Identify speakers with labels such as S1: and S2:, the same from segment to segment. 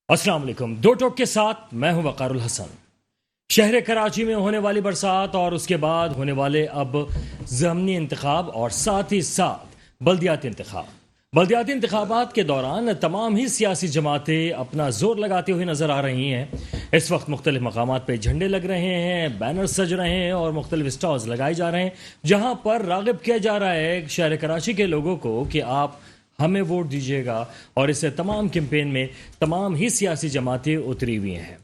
S1: السلام علیکم. دو ٹوک کے ساتھ میں ہوں وقار الحسن. شہر کراچی میں ہونے والی برسات اور اس کے بعد ہونے والے اب ضمنی انتخاب اور ساتھ ہی ساتھ بلدیاتی انتخابات کے دوران تمام ہی سیاسی جماعتیں اپنا زور لگاتے ہوئے نظر آ رہی ہیں. اس وقت مختلف مقامات پہ جھنڈے لگ رہے ہیں، بینر سج رہے ہیں اور مختلف سٹالز لگائے جا رہے ہیں جہاں پر راغب کیا جا رہا ہے شہر کراچی کے لوگوں کو کہ آپ ہمیں ووٹ دیجیے گا. اور اس تمام کیمپین میں تمام ہی سیاسی جماعتیں اتری ہوئی ہیں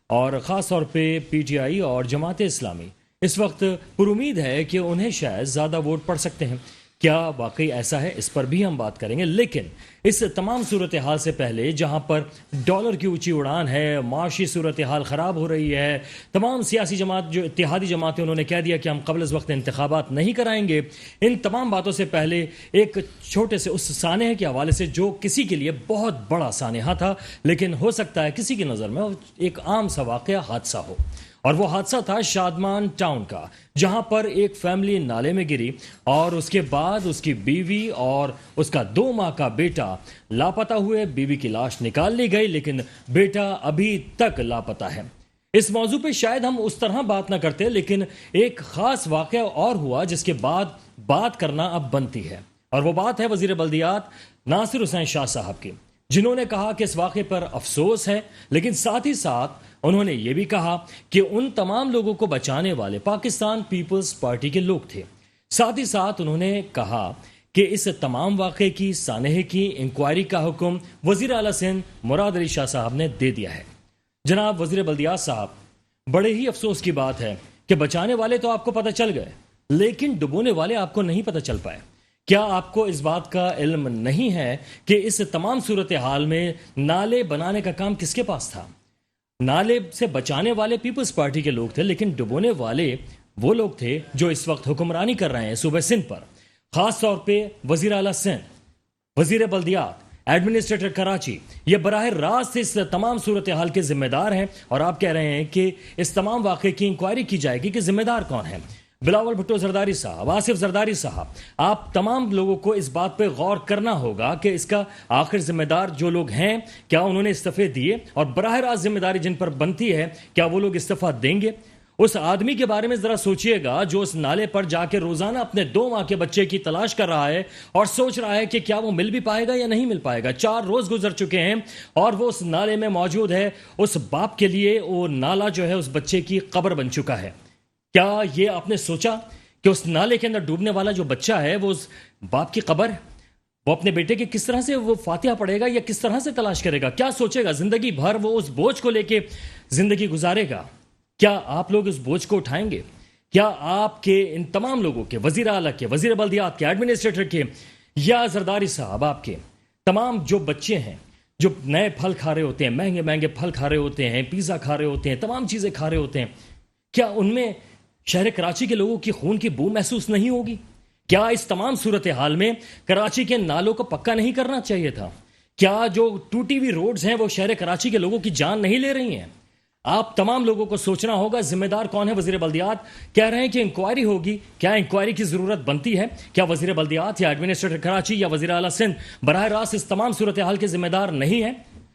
S1: اور خاص طور پہ پی ٹی آئی اور جماعت اسلامی اس وقت پر امید ہے کہ انہیں شاید زیادہ ووٹ پڑ سکتے ہیں. کیا واقعی ایسا ہے؟ اس پر بھی ہم بات کریں گے. لیکن اس تمام صورتحال سے پہلے جہاں پر ڈالر کی اونچی اڑان ہے، معاشی صورتحال خراب ہو رہی ہے، تمام سیاسی جماعت جو اتحادی جماعتیں انہوں نے کہہ دیا کہ ہم قبل از وقت انتخابات نہیں کرائیں گے. ان تمام باتوں سے پہلے ایک چھوٹے سے اس سانحے کے حوالے سے جو کسی کے لیے بہت بڑا سانحہ تھا لیکن ہو سکتا ہے کسی کی نظر میں ایک عام سا واقعہ حادثہ ہو، اور وہ حادثہ تھا شادمان ٹاؤن کا جہاں پر ایک فیملی نالے میں گری اور اس کے بعد اس کی بیوی اور اس کا 2 ماہ کا بیٹا لاپتہ ہوئے. بیوی کی لاش نکال لی گئی لیکن بیٹا ابھی تک لاپتہ ہے. اس موضوع پہ شاید ہم اس طرح بات نہ کرتے لیکن ایک خاص واقعہ اور ہوا جس کے بعد بات کرنا اب بنتی ہے، اور وہ بات ہے وزیر بلدیات ناصر حسین شاہ صاحب کی، جنہوں نے کہا کہ اس واقعے پر افسوس ہے لیکن ساتھ ہی ساتھ انہوں نے یہ بھی کہا کہ ان تمام لوگوں کو بچانے والے پاکستان پیپلز پارٹی کے لوگ تھے. ساتھ ہی ساتھ انہوں نے کہا کہ اس تمام واقعے کی سانحے کی انکوائری کا حکم وزیر اعلیٰ سندھ مراد علی شاہ صاحب نے دے دیا ہے. جناب وزیر بلدیات صاحب، بڑے ہی افسوس کی بات ہے کہ بچانے والے تو آپ کو پتہ چل گئے لیکن ڈبونے والے آپ کو نہیں پتہ چل پائے. کیا آپ کو اس بات کا علم نہیں ہے کہ اس تمام صورتحال میں نالے بنانے کا کام کس کے پاس تھا؟ نالے سے بچانے والے پیپلز پارٹی کے لوگ تھے لیکن ڈبونے والے وہ لوگ تھے جو اس وقت حکمرانی کر رہے ہیں صوبہ سندھ پر، خاص طور پہ وزیر اعلیٰ سندھ، وزیر بلدیات، ایڈمنسٹریٹر کراچی. یہ براہ راست اس تمام صورتحال کے ذمہ دار ہیں اور آپ کہہ رہے ہیں کہ اس تمام واقعے کی انکوائری کی جائے گی کہ ذمہ دار کون ہے. بلاول بھٹو زرداری صاحب، آصف زرداری صاحب، آپ تمام لوگوں کو اس بات پہ غور کرنا ہوگا کہ اس کا آخر ذمہ دار جو لوگ ہیں کیا انہوں نے استعفے دیے، اور براہ راست ذمہ داری جن پر بنتی ہے کیا وہ لوگ استعفیٰ دیں گے؟ اس آدمی کے بارے میں ذرا سوچئے گا جو اس نالے پر جا کے روزانہ اپنے 2 ماہ کے بچے کی تلاش کر رہا ہے اور سوچ رہا ہے کہ کیا وہ مل بھی پائے گا یا نہیں مل پائے گا. 4 روز گزر چکے ہیں اور وہ اس نالے میں موجود ہے. اس باپ کے لیے وہ نالا جو ہے اس بچے کی قبر بن چکا ہے. کیا یہ آپ نے سوچا کہ اس نالے کے اندر ڈوبنے والا جو بچہ ہے وہ اس باپ کی قبر ہے؟ وہ اپنے بیٹے کے کس طرح سے وہ فاتحہ پڑھے گا یا کس طرح سے تلاش کرے گا؟ کیا سوچے گا؟ زندگی بھر وہ اس بوجھ کو لے کے زندگی گزارے گا. کیا آپ لوگ اس بوجھ کو اٹھائیں گے؟ کیا آپ کے ان تمام لوگوں کے، وزیر اعلیٰ کے، وزیر بلدیات کے، ایڈمنسٹریٹر کے یا زرداری صاحب آپ کے تمام جو بچے ہیں جو نئے پھل کھا رہے ہوتے ہیں، مہنگے مہنگے پھل کھا رہے ہوتے ہیں، پیزا کھا رہے ہوتے ہیں، تمام چیزیں کھا رہے ہوتے ہیں، کیا ان میں شہر کراچی کے لوگوں کی خون کی بو محسوس نہیں ہوگی؟ کیا اس تمام صورتحال میں کراچی کے نالوں کو پکا نہیں کرنا چاہیے تھا؟ کیا جو ٹوٹی ہوئی روڈز ہیں وہ شہر کراچی کے لوگوں کی جان نہیں لے رہی ہیں؟ آپ تمام لوگوں کو سوچنا ہوگا. ذمہ دار کون ہے؟ وزیر بلدیات کہہ رہے ہیں کہ انکوائری ہوگی. کیا انکوائری کی ضرورت بنتی ہے؟ کیا وزیر بلدیات یا ایڈمنسٹریٹر کراچی یا وزیر اعلیٰ سندھ براہ راست اس تمام صورتحال کے ذمہ دار نہیں ہیں؟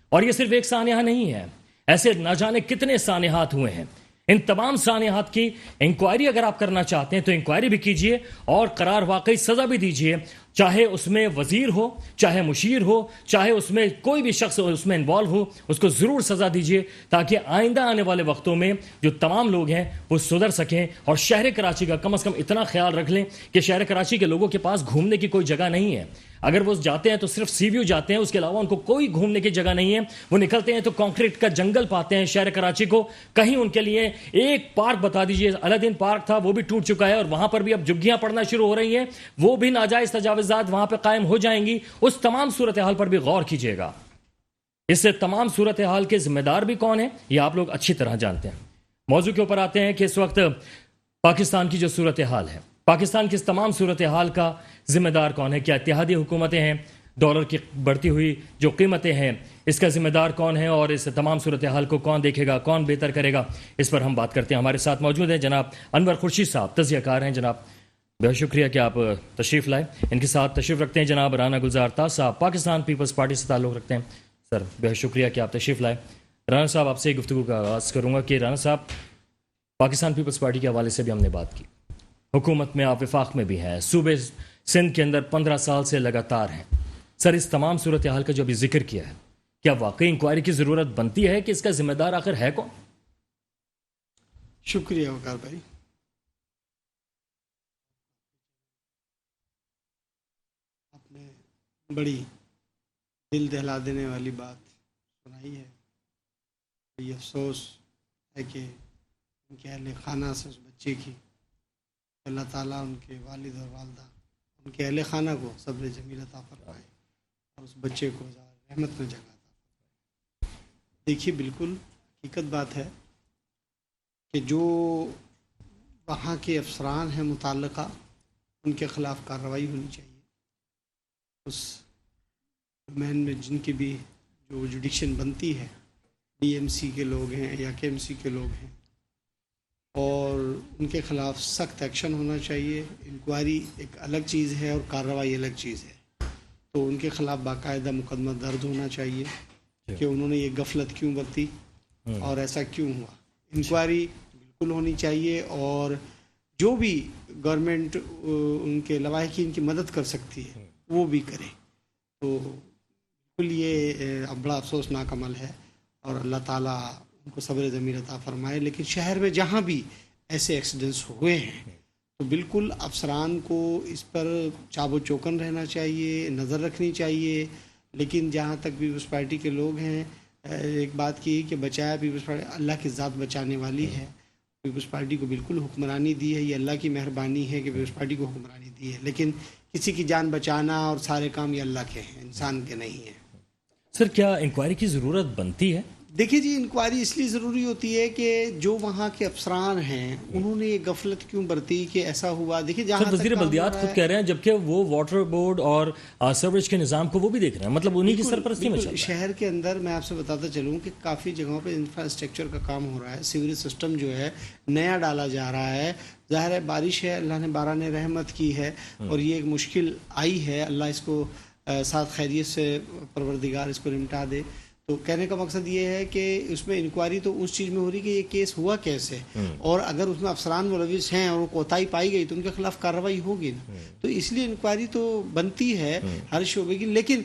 S1: اور یہ صرف ایک سانحہ نہیں ہے، ایسے نہ جانے کتنے سانحات ہوئے ہیں. ان تمام سانحات کی انکوائری اگر آپ کرنا چاہتے ہیں تو انکوائری بھی کیجئے اور قرار واقعی سزا بھی دیجئے، چاہے اس میں وزیر ہو، چاہے مشیر ہو، چاہے اس میں کوئی بھی شخص اس میں انوالو ہو، اس کو ضرور سزا دیجئے تاکہ آئندہ آنے والے وقتوں میں جو تمام لوگ ہیں وہ سدھر سکیں. اور شہر کراچی کا کم از کم اتنا خیال رکھ لیں کہ شہر کراچی کے لوگوں کے پاس گھومنے کی کوئی جگہ نہیں ہے. اگر وہ جاتے ہیں تو صرف سی ویو جاتے ہیں، اس کے علاوہ ان کو کوئی گھومنے کی جگہ نہیں ہے. وہ نکلتے ہیں تو کانکریٹ کا جنگل پاتے ہیں شہر کراچی کو. کہیں ان کے لیے ایک پارک بتا دیجئے. الادین پارک تھا وہ بھی ٹوٹ چکا ہے اور وہاں پر بھی اب جھگیاں پڑنا شروع ہو رہی ہیں، وہ بھی ناجائز تجاوزات وہاں پہ قائم ہو جائیں گی. اس تمام صورتحال پر بھی غور کیجئے گا. اس سے تمام صورتحال کے ذمہ دار بھی کون ہیں یہ آپ لوگ اچھی طرح جانتے ہیں. موضوع کے اوپر آتے ہیں کہ اس وقت پاکستان کی جو صورتحال ہے، پاکستان کی اس تمام صورتحال کا ذمہ دار کون ہے؟ کیا اتحادی حکومتیں ہیں؟ ڈالر کی بڑھتی ہوئی جو قیمتیں ہیں اس کا ذمہ دار کون ہے؟ اور اس تمام صورتحال کو کون دیکھے گا، کون بہتر کرے گا؟ اس پر ہم بات کرتے ہیں. ہمارے ساتھ موجود ہیں جناب انور خورشید صاحب، تجزیہ کار ہیں. جناب بہت شکریہ کہ آپ تشریف لائے. ان کے ساتھ تشریف رکھتے ہیں جناب رانا گلزار تاز صاحب، پاکستان پیپلز پارٹی سے تعلق رکھتے ہیں. سر بہت شکریہ کہ آپ تشریف لائے. رانا صاحب آپ سے گفتگو کا آغاز کروں گا کہ رانا صاحب پاکستان پیپلز پارٹی کے حوالے سے بھی ہم نے بات کی, حکومت میں آپ وفاق میں بھی ہیں, صوبے سندھ کے اندر 15 سال سے لگاتار ہیں. سر اس تمام صورتحال کا جو ابھی ذکر کیا ہے, کیا واقعی انکوائری کی ضرورت بنتی ہے کہ اس کا ذمہ دار آخر ہے کون؟
S2: شکریہ وقار بھائی. آپ نے بڑی دل دہلا دینے والی بات سنائی ہے. یہ افسوس ہے کہ ان کے اہل خانہ سے اس بچے کی, اللہ تعالیٰ ان کے والد اور والدہ, ان کے اہل خانہ کو صبر جمیل عطا فرمائے اور اس بچے کو رحمت میں جگہ عطا فرمائے. دیکھیے بالکل حقیقت بات ہے کہ جو وہاں کے افسران ہیں متعلقہ, ان کے خلاف کارروائی ہونی چاہیے. اس ڈومین میں جن کی بھی جو جوڈیشن بنتی ہے, ڈی ایم سی کے لوگ ہیں یا کے ایم سی کے لوگ ہیں, اور ان کے خلاف سخت ایکشن ہونا چاہیے. انکوائری ایک الگ چیز ہے اور کارروائی الگ چیز ہے. تو ان کے خلاف باقاعدہ مقدمہ درج ہونا چاہیے کہ انہوں نے یہ غفلت کیوں برتی اور ایسا کیوں ہوا. انکوائری بالکل ہونی چاہیے, اور جو بھی گورنمنٹ ان کے لواحقین کی مدد کر سکتی ہے وہ بھی کرے. تو بالکل یہ اب بڑا افسوسناک عمل ہے, اور اللہ تعالیٰ ان کو صبر ضمیر عطا فرمائے. لیکن شہر میں جہاں بھی ایسے ایکسیڈنٹس ہوئے ہیں تو بالکل افسران کو اس پر چاب و چوکن رہنا چاہیے, نظر رکھنی چاہیے. لیکن جہاں تک پیپلز پارٹی کے لوگ ہیں, ایک بات کی کہ بچایا پیپلز پارٹی, اللہ کی ذات بچانے والی ہے. پیپلز پارٹی کو بالکل حکمرانی دی ہے, یہ اللہ کی مہربانی ہے کہ پیپلز پارٹی کو حکمرانی دی ہے. لیکن کسی کی جان بچانا اور سارے کام یہ اللہ کے ہیں, انسان کے نہیں ہیں.
S1: سر کیا انکوائری کی ضرورت بنتی ہے؟
S2: دیکھیے جی, انکوائری اس لیے ضروری ہوتی ہے کہ جو وہاں کے افسران ہیں انہوں نے یہ غفلت کیوں برتی کہ ایسا ہوا. دیکھیے جہاں
S1: وزیر بلدیات خود کہہ رہے ہیں, جبکہ وہ واٹر بورڈ اور سیوریج کے نظام کو وہ بھی دیکھ رہے ہیں, مطلب انہی کی سرپرستی میں چل رہا ہے.
S2: شہر کے اندر میں آپ سے بتاتا چلوں کہ کافی جگہوں پہ انفراسٹرکچر کا کام ہو رہا ہے. سیوریج سسٹم جو ہے نیا ڈالا جا رہا ہے. ظاہر ہے بارش ہے, اللہ نے باران رحمت کی ہے, اور یہ ایک مشکل آئی ہے, اللہ اس کو ساتھ خیریت سے پروردگار اس کو نمٹا دے. تو کہنے کا مقصد یہ ہے کہ اس میں انکوائری تو اس چیز میں ہو رہی کہ یہ کیس ہوا کیسے, اور اگر اس میں افسران ملوث ہیں اور وہ کوتاہی پائی گئی تو ان کے خلاف کارروائی ہوگی نا. تو اس لیے انکوائری تو بنتی ہے ہر شعبے کی. لیکن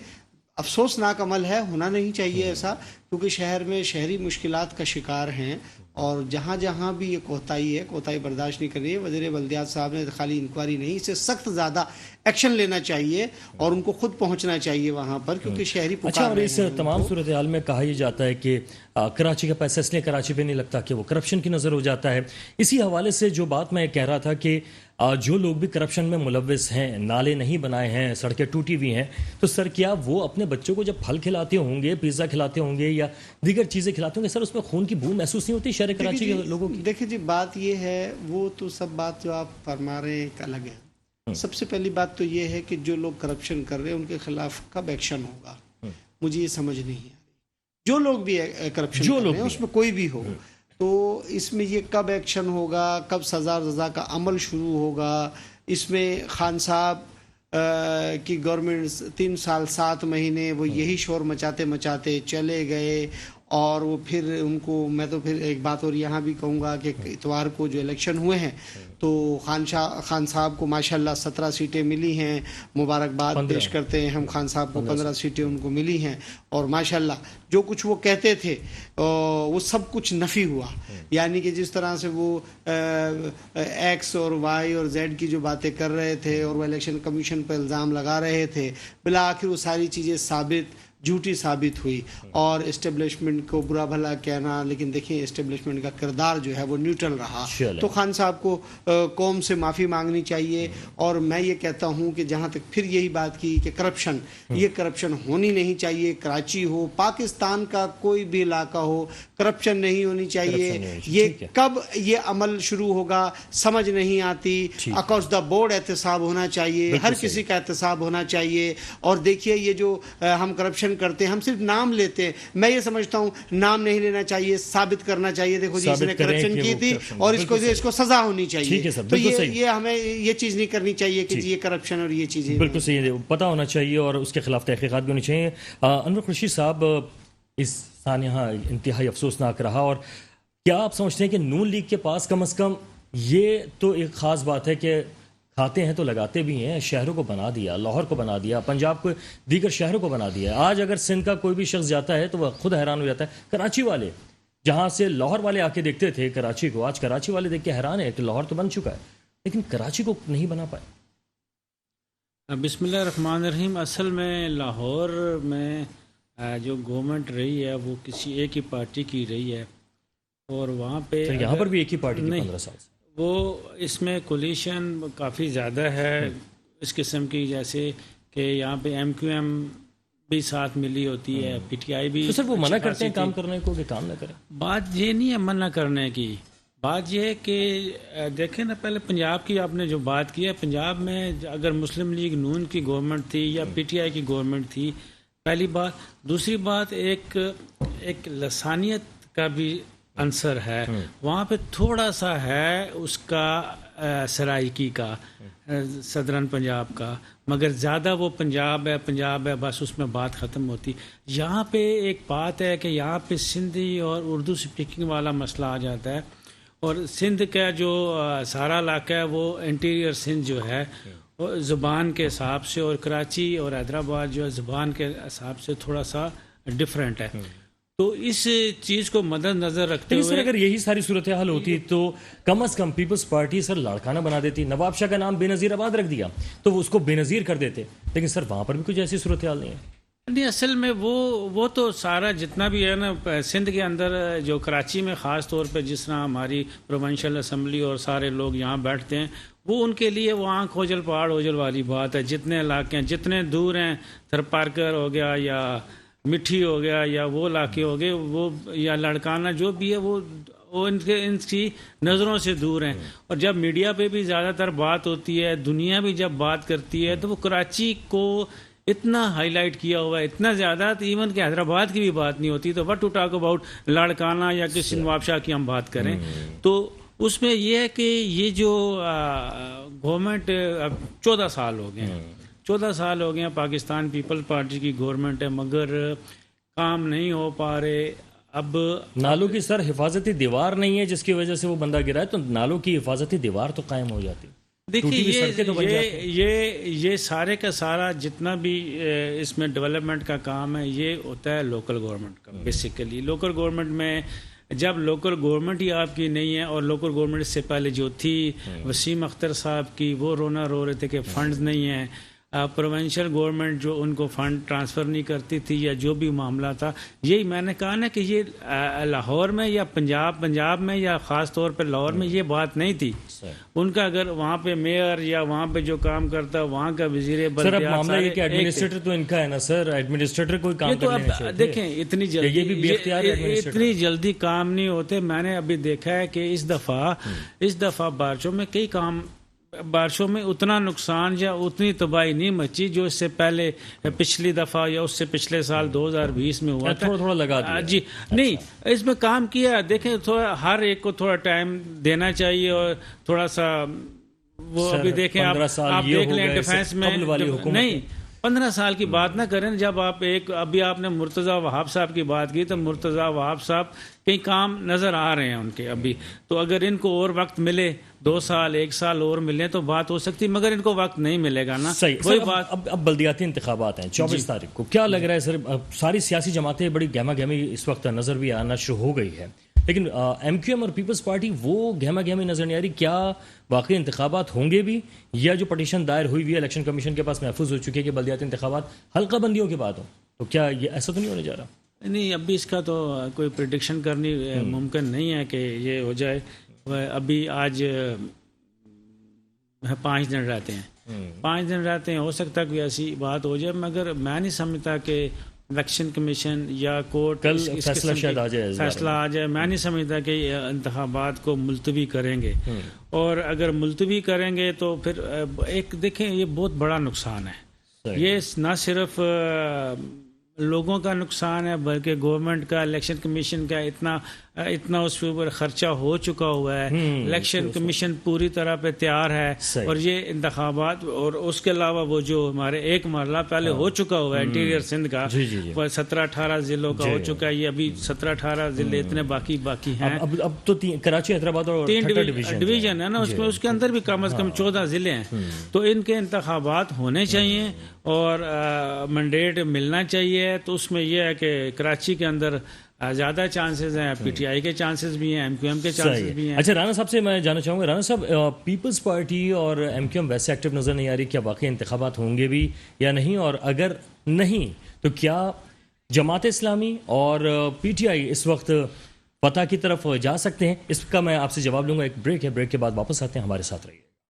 S2: افسوسناک عمل ہے, ہونا نہیں چاہیے ایسا, کیونکہ شہر میں شہری مشکلات کا شکار ہیں, اور جہاں جہاں بھی یہ کوتاہی ہے, کوتاہی برداشت نہیں کرنی ہے. وزیر بلدیات صاحب نے خالی انکوائری نہیں, اسے سخت زیادہ ایکشن لینا چاہیے اور ان کو خود پہنچنا چاہیے وہاں پر, کیونکہ شہری پکار
S1: اچھا. اور اس تمام صورتحال میں کہا یہ جاتا ہے کہ کراچی کا پیسہ اس لیے کراچی پہ نہیں لگتا کہ وہ کرپشن کی نظر ہو جاتا ہے. اسی حوالے سے جو بات میں کہہ رہا تھا کہ جو لوگ بھی کرپشن میں ملوث ہیں, نالے نہیں بنائے ہیں, سڑکیں ٹوٹی ہوئی ہیں, تو سر کیا وہ اپنے بچوں کو جب پھل کھلاتے ہوں گے, پیزا کھلاتے ہوں گے یا دیگر چیزیں کھلاتے ہوں گے, سر اس میں خون کی بو محسوس نہیں ہوتی شہر کراچی کے لوگوں کی؟
S2: دیکھیں جی, بات یہ ہے, وہ تو سب بات جو آپ فرما رہے ہیں ایک الگ ہے. سب سے پہلی بات تو یہ ہے کہ جو لوگ کرپشن کر رہے ہیں ان کے خلاف کب ایکشن ہوگا, مجھے یہ سمجھ نہیں آ رہی. جو لوگ بھی کرپشن کر رہے ہیں اس میں کوئی بھی ہو, تو اس میں یہ کب ایکشن ہوگا, کب سزا کا عمل شروع ہوگا. اس میں خان صاحب کی گورنمنٹ 3 سال 7 مہینے وہ یہی شور مچاتے مچاتے چلے گئے, اور وہ پھر ان کو, میں تو پھر ایک بات اور یہاں بھی کہوں گا کہ اتوار کو جو الیکشن ہوئے ہیں تو خان صاحب کو ماشاءاللہ 17 سیٹیں ملی ہیں, مبارکباد پیش کرتے ہیں ہم خان صاحب کو. 15 سیٹیں ان کو ملی ہیں, اور ماشاءاللہ جو کچھ وہ کہتے تھے وہ سب کچھ نفی ہوا. یعنی کہ جس طرح سے وہ ایکس اور وائی اور زیڈ کی جو باتیں کر رہے تھے اور وہ الیکشن کمیشن پر الزام لگا رہے تھے, بالآخر وہ ساری چیزیں جھوٹی ثابت ہوئی. اور اسٹیبلشمنٹ کو برا بھلا کہنا, لیکن دیکھیں اسٹیبلشمنٹ کا کردار جو ہے وہ نیوٹرل رہا. تو خان صاحب کو قوم سے معافی مانگنی چاہیے. اور میں یہ کہتا ہوں کہ جہاں تک پھر یہی بات کی کہ کرپشن, یہ کرپشن ہونی نہیں چاہیے. کراچی ہو, پاکستان کا کوئی بھی علاقہ ہو, کرپشن نہیں ہونی چاہیے. یہ کب یہ عمل شروع ہوگا سمجھ نہیں آتی. اکراس دا بورڈ احتساب ہونا چاہیے, ہر کسی کا احتساب ہونا چاہیے. اور دیکھیے یہ جو ہم کرپشن کرتے ہیں, ہم صرف نام لیتے ہیں. میں یہ سمجھتا ہوں نام نہیں لینا چاہیے, ثابت کرنا چاہیے. دیکھو جی اس نے کرپشن کی تھی اور اس کو سزا ہونی چاہیے. تو یہ ہمیں یہ چیز نہیں کرنی چاہیے کہ یہ کرپشن اور یہ چیزیں.
S1: بالکل صحیح, پتہ ہونا چاہیے اور اس کے خلاف تحقیقات بھی ہونی چاہیے. انور خورشید صاحب, اس سانحہ انتہائی افسوسناک رہا. اور کیا آپ سمجھتے ہیں کہ نون لیگ کے پاس کم از کم یہ تو ایک خاص بات ہے کہ کھاتے ہیں تو لگاتے بھی ہیں, شہروں کو بنا دیا, لاہور کو بنا دیا, پنجاب کو, دیگر شہروں کو بنا دیا. آج اگر سندھ کا کوئی بھی شخص جاتا ہے تو وہ خود حیران ہو جاتا ہے. کراچی والے جہاں سے لاہور والے آ کے دیکھتے تھے کراچی کو, آج کراچی والے دیکھ کے حیران ہے کہ لاہور تو بن چکا ہے لیکن کراچی کو نہیں بنا پائے.
S3: بسم اللہ الرحمن الرحیم. اصل میں لاہور میں جو گورنمنٹ رہی ہے وہ کسی ایک ہی پارٹی کی رہی ہے, اور وہاں پہ
S1: یہاں پر بھی ایک ہی پارٹی کی 15 سال سے
S3: وہ اس میں کولیشن کافی زیادہ ہے اس قسم کی, جیسے کہ یہاں پہ ایم کیو ایم بھی ساتھ ملی ہوتی ہے, پی ٹی آئی بھی.
S1: تو سر وہ منع کرتے ہیں کام کرنے کو کہ کام نہ کریں؟
S3: بات یہ نہیں ہے منع کرنے کی, بات یہ ہے کہ دیکھیں نا, پہلے پنجاب کی آپ نے جو بات کی ہے, پنجاب میں اگر مسلم لیگ نون کی گورنمنٹ تھی یا پی ٹی آئی کی گورنمنٹ تھی, پہلی بات. دوسری بات ایک لسانیت کا بھی عنصر ہے وہاں پہ, تھوڑا سا ہے اس کا سرائکی کا, صدرن پنجاب کا, مگر زیادہ وہ پنجاب ہے بس اس میں بات ختم ہوتی. یہاں پہ ایک بات ہے کہ یہاں پہ سندھی اور اردو سپیکنگ والا مسئلہ آ جاتا ہے, اور سندھ کا جو سارا علاقہ ہے وہ انٹیریئر سندھ جو ہے زبان کے حساب سے, اور کراچی اور حیدرآباد جو ہے زبان کے حساب سے تھوڑا سا ڈفرینٹ ہے. تو اس چیز کو مد نظر رکھتے ہوئے
S1: اگر یہی ساری صورتحال ہوتی تو کم از کم پیپلز پارٹی سر لاڑکانہ بنا دیتی. نواب شاہ کا نام بے نظیر آباد رکھ دیا تو اس کو بے نظیر کر دیتے, لیکن سر وہاں پر بھی کچھ ایسی صورتحال نہیں ہے.
S3: نہیں, اصل میں وہ تو سارا جتنا بھی ہے نا سندھ کے اندر, جو کراچی میں خاص طور پہ جس طرح ہماری پروونشل اسمبلی اور سارے لوگ یہاں بیٹھتے ہیں, وہ ان کے لیے وہ آنکھ اوجل پہاڑ اوجل والی بات ہے. جتنے علاقے ہیں, جتنے دور ہیں, تھر پارکر ہو گیا یا مٹھی ہو گیا یا وہ علاقے ہو گئے, وہ یا لڑکانہ جو بھی ہے وہ ان کی نظروں سے دور ہیں. اور جب میڈیا پہ بھی زیادہ تر بات ہوتی ہے, دنیا بھی جب بات کرتی ہے, تو وہ کراچی کو اتنا ہائی لائٹ کیا ہوا ہے, اتنا زیادہ, ایون کہ حیدرآباد کی بھی بات نہیں ہوتی. تو what to talk about Larkana یا کسی نواب شاہ کی ہم بات کریں. تو اس میں یہ ہے کہ یہ جو گورنمنٹ 14 سال ہو گئے ہیں, 14 سال ہو گئے ہیں پاکستان پیپل پارٹی کی گورنمنٹ ہے, مگر کام نہیں ہو پا رہے. اب
S1: نالوں کی سر حفاظتی دیوار نہیں ہے جس کی وجہ سے وہ بندہ گرا ہے, تو نالوں کی حفاظتی دیوار تو قائم ہو جاتی.
S3: دیکھیے یہ سارے کا سارا جتنا بھی اس میں ڈیولپمنٹ کا کام ہے, یہ ہوتا ہے لوکل گورنمنٹ کا. بیسیکلی لوکل گورنمنٹ میں جب لوکل گورنمنٹ ہی آپ کی نہیں ہے, اور لوکل گورنمنٹ سے پہلے جو تھی وسیم اختر صاحب کی, وہ رونا رو رہے تھے کہ فنڈز نہیں ہیں. پروونشل گورنمنٹ جو ان کو فنڈ ٹرانسفر نہیں کرتی تھی یا جو بھی معاملہ تھا, یہی میں نے کہا نا کہ یہ لاہور میں یا پنجاب میں یا خاص طور پہ لاہور میں یہ بات نہیں تھی. ان کا اگر وہاں پہ میئر یا وہاں پہ جو کام کرتا وہاں کا وزیر
S1: بلدیات, سر اب معاملہ یہ کہ ایڈمنسٹریٹر تو ان کا ہے نا سر, ایڈمنسٹریٹر کوئی کام کرنے نہیں چاہتے.
S3: دیکھیں اتنی جلدی کام نہیں ہوتے. میں نے ابھی دیکھا ہے کہ اس دفعہ بارشوں میں کئی کام, بارشوں میں اتنا نقصان یا اتنی تباہی نہیں مچی جو اس سے پہلے پچھلی دفعہ یا اس سے پچھلے سال 2020 میں ہوا تھا.
S1: تھوڑا لگا دیا
S3: جی نہیں, اس میں کام کیا. دیکھیں تھوڑا ہر ایک کو تھوڑا ٹائم دینا چاہیے, اور تھوڑا سا وہ ابھی دیکھیں آپ دیکھ لیں ڈیفینس میں نہیں 15 سال کی بات نہ کریں. جب آپ ابھی آپ نے مرتضیٰ وہاب صاحب کی بات کی, تو مرتضیٰ وہاب صاحب کئی کام نظر آ رہے ہیں ان کے ابھی. تو اگر ان کو اور وقت ملے, 2 سال 1 سال اور ملے تو بات ہو سکتی, مگر ان کو وقت نہیں ملے گا نا.
S1: وہی بات. اب بلدیاتی انتخابات ہیں 24 تاریخ کو. کیا لگ رہا ہے سر, ساری سیاسی جماعتیں بڑی گہما گہمی اس وقت نظر بھی آنا شروع ہو گئی ہے, لیکن ایم کیو ایم اور پیپلز پارٹی وہ گہما گہمی نظر نہیں آ رہی. کیا واقعی انتخابات ہوں گے بھی, یا جو پٹیشن دائر ہوئی ہوئی ہے الیکشن کمیشن کے پاس محفوظ ہو چکی ہے کہ بلدیاتی انتخابات حلقہ بندیوں کے بعد ہوں, تو کیا یہ ایسا تو نہیں ہونے جا رہا؟
S3: نہیں, ابھی اس کا تو کوئی پریڈکشن کرنی ممکن نہیں ہے کہ یہ ہو جائے. ابھی آج 5 دن رہتے ہیں, 5 دن رہتے ہیں, ہو سکتا ہے کوئی ایسی بات ہو جائے, مگر میں نہیں سمجھتا کہ الیکشن کمیشن یا کورٹ فیصلہ آ جائے. میں نہیں سمجھتا کہ انتخابات کو ملتوی کریں گے, اور اگر ملتوی کریں گے تو پھر ایک دیکھیں یہ بہت بڑا نقصان ہے. یہ نہ صرف لوگوں کا نقصان ہے بلکہ گورنمنٹ کا، الیکشن کمیشن کا اتنا اس کے اوپر خرچہ ہو چکا ہوا ہے. الیکشن کمیشن پوری طرح پہ تیار ہے اور یہ انتخابات، اور اس کے علاوہ وہ جو ہمارے ایک مرحلہ پہلے ہو چکا ہوا ہے انٹیریئر سندھ کا، 17-18 ضلعوں کا ہو چکا ہے. یہ ابھی 17-18 ضلع اتنے باقی ہیں.
S1: اب تو کراچی، حیدرآباد اور
S3: 3 ڈویژن ہے نا، اس کے اندر بھی کم از کم 14 ضلع ہیں. تو ان کے انتخابات ہونے چاہیے اور مینڈیٹ ملنا چاہیے. تو اس میں یہ ہے کہ کراچی کے اندر زیادہ چانسز ہیں، پی ٹی آئی کے چانسز بھی ہیں، ایم کیو ایم کے چانسز بھی ہیں.
S1: اچھا، رانا صاحب سے میں جاننا چاہوں گا، رانا صاحب پیپلز پارٹی اور ایم کیو ایم ویسے ایکٹیو نظر نہیں آ رہی، کیا واقعی انتخابات ہوں گے بھی یا نہیں؟ اور اگر نہیں تو کیا جماعت اسلامی اور پی ٹی آئی اس وقت فتح کی طرف جا سکتے ہیں؟ اس کا میں آپ سے جواب لوں گا. ایک بریک ہے، بریک کے بعد واپس آتے ہیں، ہمارے ساتھ رہیے.